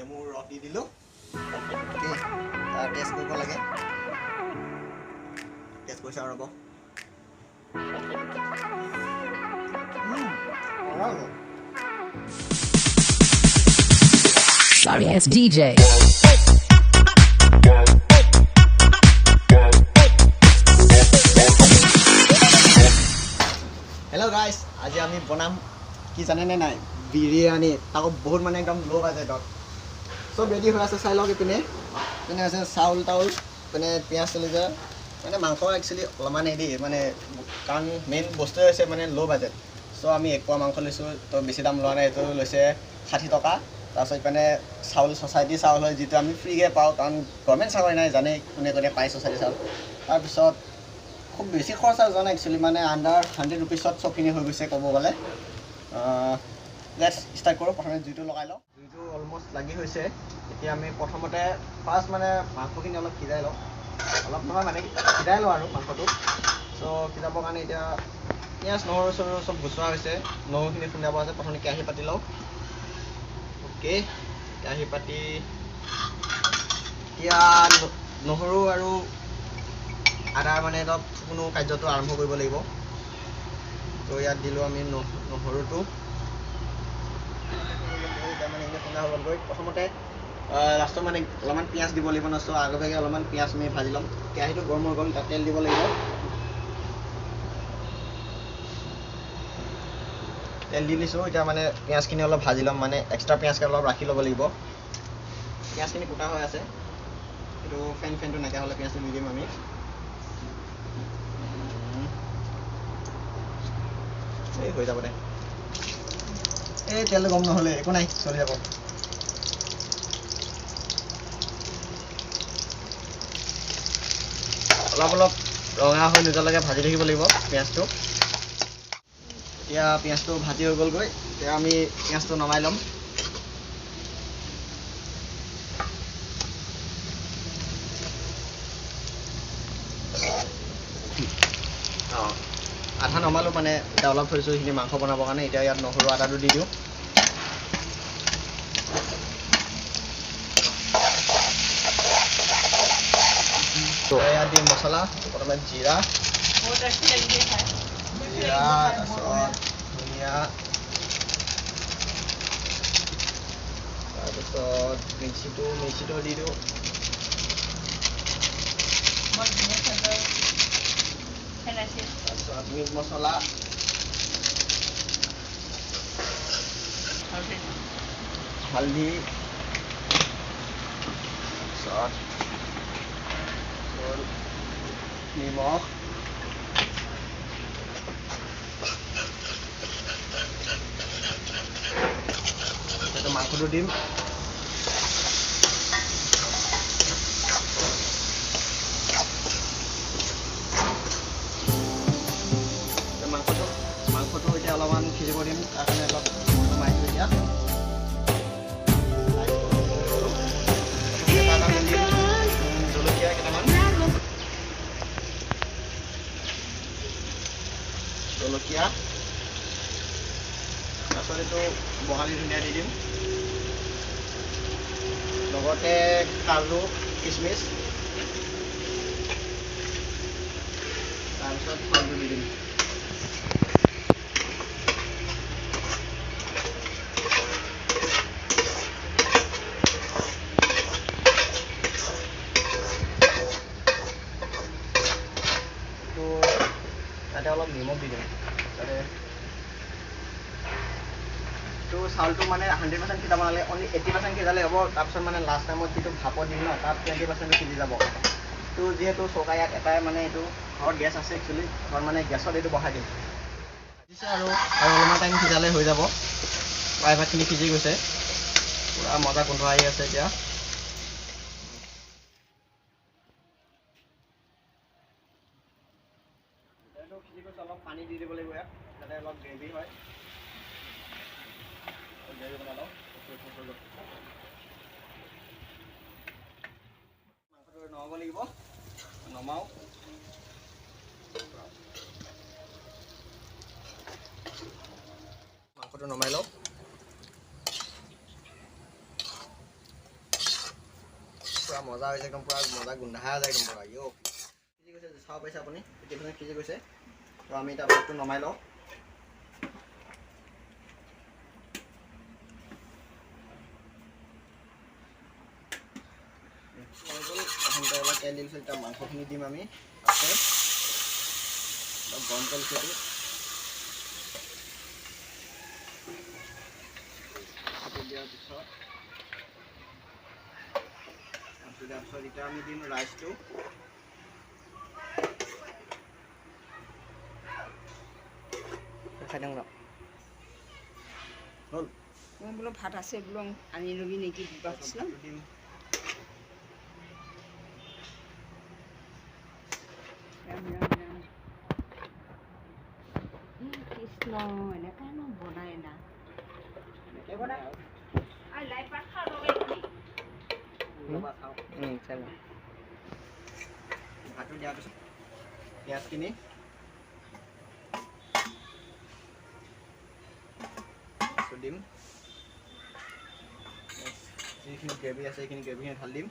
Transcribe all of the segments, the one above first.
নেমুৰ ৰস দি দিলোঁ। অ'কে, টেষ্ট কৰিব লাগে। টেষ্ট কৰিছে আৰু ৰ'ব। Sorry ass DJ. Hello' guys, আজি আমি বনাম কি জানেনে নাই, বিৰিয়ানী। তাকো বহুত মানে একদম ল' বাজেটত। চব ৰেডি হৈ আছে, চাই লওক। ইপিনে পিনে আছে চাউল তাউল, পিনে পিঁয়াজ চলিছে। মানে মাংস একচুৱেলি অলপমান হেৰি মানে, কাৰণ মেইন বস্তুৱে হৈছে মানে ল' বাজেট। চ' আমি 1 পোৱা মাংস লৈছোঁ, তো বেছি দাম লোৱা নাই। এইটো লৈছে 60 টকা। তাৰপিছত মানে চাউল ছ'চাইটি চাউল হয়, যিটো আমি ফ্ৰীকৈ পাওঁ, কাৰণ গভৰ্ণমেণ্ট চাকৰি নাই, জানেই কোনে কোনে পায় ছ'চাইটি চাউল। তাৰপিছত খুব বেছি খৰচা যোৱা নাই একচুৱেলি, মানে আণ্ডাৰ 100 ৰুপিছত চবখিনি হৈ গৈছে ক'ব গ'লে। লেটছ ষ্টাৰ্ট কৰোঁ। প্ৰথমে জুইটো লগাই লওঁ। জুইটো অলম'ষ্ট লাগি হৈছে। এতিয়া আমি প্ৰথমতে ফাৰ্ষ্ট মানে মাংসখিনি অলপ সিজাই লওঁ। অলপ নহয় মানে সিজাই লওঁ আৰু মাংসটো। চ' সিজাবৰ কাৰণে এতিয়া পিঁয়াজ নহৰু চহৰু চব গুচোৱা হৈছে। নহৰুখিনি খুন্দাব আছে। প্ৰথমে কেৰাহী পাতি লওঁ। অ'কে, কেৰাহী পাতি এতিয়া নহৰু আৰু আদাৰ মানে অলপ কোনো কাৰ্যটো আৰম্ভ কৰিব লাগিব। তো ইয়াত দিলোঁ আমি নহৰুটো। মানে এনে খুন্দা হৈ গ'লগৈ। প্ৰথমতে লাষ্টত মানে অলপমান পিঁয়াজ দিব লাগিব ন। চ' আগতীয়াকৈ অলপমান পিঁয়াজ আমি ভাজি ল'ম। কেৰাহীটো গৰম হৈ গ'ল, তাত তেল দিব লাগিব। তেল দি দিছোঁ। এতিয়া মানে পিঁয়াজখিনি অলপ ভাজি ল'ম, মানে এক্সট্ৰা পিঁয়াজকৈ অলপ ৰাখি ল'ব লাগিব। পিঁয়াজখিনি কুটা হৈ আছে, এইটো ফেনটো নাইকিয়া হ'লে পিঁয়াজটো দি দিম আমি। এই হৈ যাব দে। এই তেলটো গৰম নহ'লে একো নাই, চলি যাব। অলপ অলপ ৰঙা হৈ নোযোৱালৈকে ভাজি থাকিব লাগিব পিঁয়াজটো। এতিয়া পিঁয়াজটো ভাজি হৈ গ'লগৈ। এতিয়া আমি পিঁয়াজটো নমাই ল'ম। আধা নমালোঁ, মানে এতিয়া অলপ থৈছোঁ সেইখিনি মাংস বনাবৰ কাৰণে। এতিয়া ইয়াত নহৰু আদাটো দি দিওঁ। ইয়াত দিম মছলা। প্ৰথমে জিৰা, তাৰপিছত ধনিয়া, তাৰপিছত মিৰ্চিটো দি দিওঁ। তাৰপিছত মিট মছলা, হালধি, তাৰপিছত নিমখ, এতিয়া মাংসটো দিম। মাংসটো এতিয়া অলপমান সিজিব দিম, তাৰ কাৰণে অলপ নমাইছোঁ এতিয়া। জলকীয়া কেইটামান, তাৰপিছত এইটো বঙালী ধনিয়া দি দিম, লগতে কাজু কিচমিচ, তাৰপিছত চাউলটো দি দিম। তাতে অলপ নিমখ দি দিম, যাতে চাউলটো মানে 100% সিজাব নালাগে, অনলি 80% সিজালে হ'ব। তাৰপিছত মানে লাষ্ট টাইমত যিটো ভাপত দিম ন, তাত 20% সিজি যাব। তো যিহেতু চৌকা ইয়াত এটাই মানে এইটো ঘৰত গেছ আছে একচুৱেলি, ঘৰত মানে গেছত এইটো বহাই দিম। সিজিছে আৰু অলপমান টাইম সিজালে হৈ যাব। প্ৰায়ভাগখিনি সিজি গৈছে, পূৰা মজা গোন্ধ আহি আছে এতিয়া। সিজি গৈছে, অলপ পানী দি দিব লাগিব ইয়াত, যাতে অলপ গ্ৰেভি হয়। গ্ৰেভি বনাই লওঁ। মাংসটো নমাব লাগিব, নমাওঁ। মাংসটো নমাই লওঁ। মজা হৈছে একদম পুৰা মজা গোন্ধাই যায় একদম পুৰা সিজি গৈছে চাব পাইছে আপুনি 50% সিজি গৈছে তো আমি এটা ভাতটো নমাই লওঁ তেল দিছোঁ এতিয়া মাংসখিনি দিম আমি গৰম তেল দিছোঁ দিয়াৰ পিছত এতিয়া আমি দিম ৰাইচটো খাই দিওঁ হ'ল মই বোলো ভাত আছে বোলো আনি ল'বি নেকি দিবা কৈছিলাম দিম কৃষ্ণ এনেকৈনো বনাই না ভাতটো দিয়াৰ পিছত পিঁয়াজখিনি দিম যিখিনি গ্ৰেভি আছে সেইখিনি গ্ৰেভিখিনি ঢালি দিম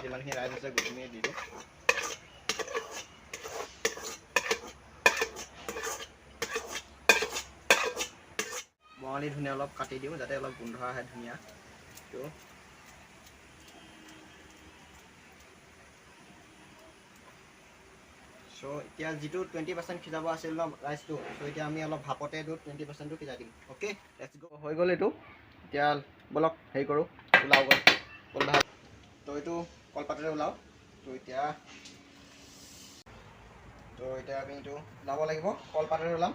যিমানখিনি ৰাইচ আছে গোটেইখিনি দি দিওঁ বঙালী ধনিয়া অলপ কাটি দিওঁ যাতে অলপ গোন্ধ আহে ধুনীয়া তো চ' এতিয়া যিটো 20% সিজাব আছিল ন ৰাইচটো চ' এতিয়া আমি অলপ ভাপতে এইটো 20%টো সিজাই দিম অ'কে লেটছ গো হৈ গ'ল এইটো এতিয়া ব'লক হেৰি কৰোঁ ওলাও গ'ল কল ভাত তো এইটো কলপাতেৰে ওলাওঁ তো এতিয়া আমি এইটো ওলাব লাগিব কলপাতেৰে ওলাম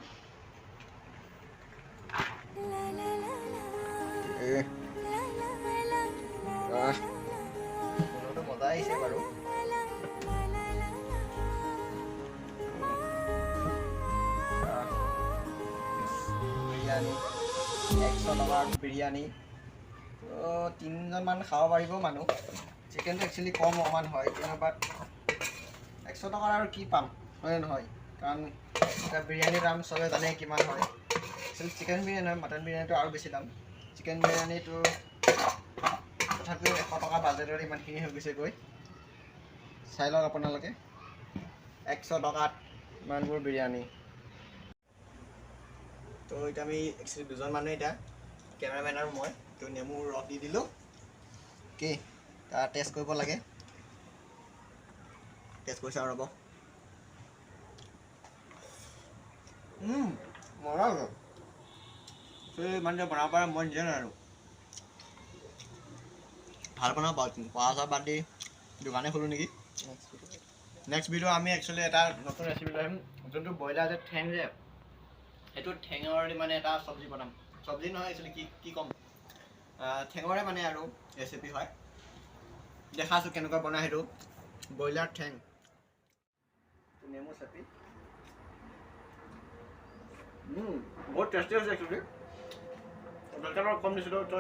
মজা আহিছে বাৰু বিৰিয়ানী 100 টকাৰ বিৰিয়ানী তো 3জনমান খাব পাৰিব মানুহ চিকেনটো একচুৱেলি কম অকণমান হয় কিন্তু বাট 100 টকাৰ আৰু কি পাম হয় নহয় কাৰণ এতিয়া বিৰিয়ানীৰ দাম চবে জানে কিমান হয় একচুৱেলি চিকেন বিৰিয়ানী নহয় মটন বিৰিয়ানীটো আৰু বেছি দাম চিকেন বিৰিয়ানীটো তথাপিও 100 টকা বাজেটত ইমানখিনি হৈ গৈছেগৈ চাই লওক আপোনালোকে 100 টকাত ইমানবোৰ বিৰিয়ানী তো এতিয়া আমি একচুৱেলি দুজন মানুহ এতিয়া কেমেৰামেন আৰু মই তো নেমুৰ ৰস দি দিলোঁ কি তাৰ টেষ্ট কৰিব লাগে টেষ্ট কৰিছে আৰু ৰ'ব মজা হৈছে মানে বনাব পাৰে মই নিজে নোৱাৰো ভাল বনাব পাৰা বাদ দি দোকানে খোলোঁ নেকি নেক্সট ভিডিঅ' আমি একচুৱেলি এটা নতুন ৰেচিপি লৈ আহিম যোনটো ব্ৰইলাৰ যে ঠেং যে সেইটো ঠেঙৰে মানে এটা চব্জি বনাম চব্জি নহয় একচুৱেলি কি ক'ম ঠেঙৰে মানে আৰু ৰেচিপি হয় দেখাইছোঁ কেনেকুৱা বনাই সেইটো ব্ৰইলাৰ ঠেং নেমু চেপি বহুত টেষ্টি হৈছে একচুৱেলি অলপ কম দিছিলোঁ তো